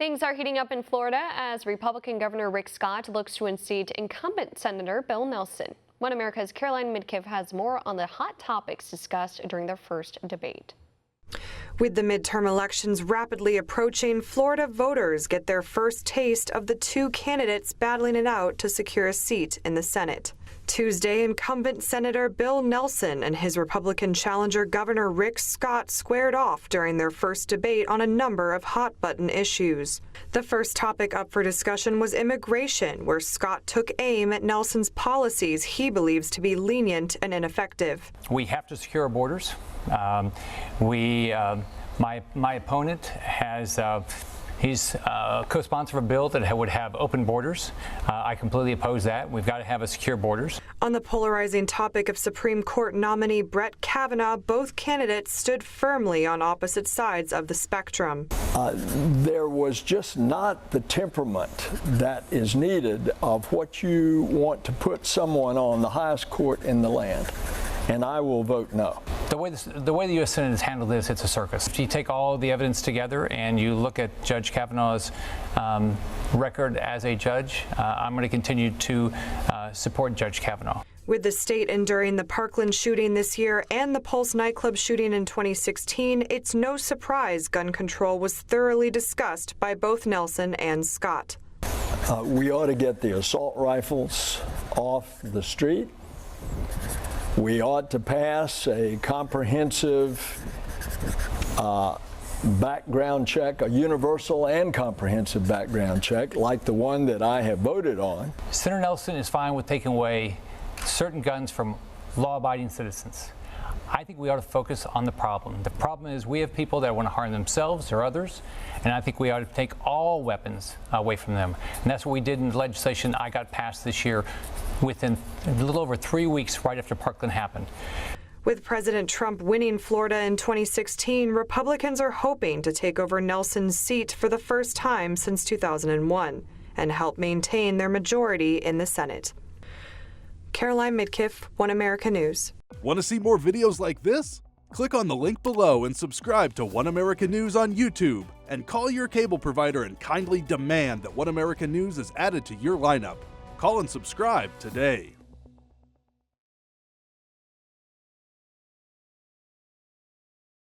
Things are heating up in Florida as Republican Governor Rick Scott looks to unseat incumbent Senator Bill Nelson. One America's Caroline Midkiff has more on the hot topics discussed during their first debate. With the midterm elections rapidly approaching, Florida voters get their first taste of the two candidates battling it out to secure a seat in the Senate. Tuesday, incumbent Senator Bill Nelson and his Republican challenger Governor Rick Scott squared off during their first debate on a number of hot-button issues. The first topic up for discussion was immigration, where Scott took aim at Nelson's policies he believes to be lenient and ineffective. We have to secure our borders. My opponent has he's a co-sponsor of a bill that would have open borders. I completely oppose that. We've got to have a secure borders. On the polarizing topic of Supreme Court nominee Brett Kavanaugh, both candidates stood firmly on opposite sides of the spectrum. There was just not the temperament that is needed of what you want to put someone on the highest court in the land. And I will vote no. The way the U.S. Senate has handled this, it's a circus. If you take all the evidence together and you look at Judge Kavanaugh's record as a judge, I'm going to continue to support Judge Kavanaugh. With the state enduring the Parkland shooting this year and the Pulse nightclub shooting in 2016, it's no surprise gun control was thoroughly discussed by both Nelson and Scott. We ought to get the assault rifles off the street. We ought to pass a comprehensive background check, a universal and comprehensive background check, like the one that I have voted on. Senator Nelson is fine with taking away certain guns from law-abiding citizens. I think we ought to focus on the problem. The problem is we have people that want to harm themselves or others, and I think we ought to take all weapons away from them. And that's what we did in the legislation I got passed this year within a little over 3 weeks right after Parkland happened. With President Trump winning Florida in 2016, Republicans are hoping to take over Nelson's seat for the first time since 2001 and help maintain their majority in the Senate. Caroline Midkiff, One America News. Want to see more videos like this? Click on the link below and subscribe to One America News on YouTube, and call your cable provider and kindly demand that One America News is added to your lineup. Call and subscribe today.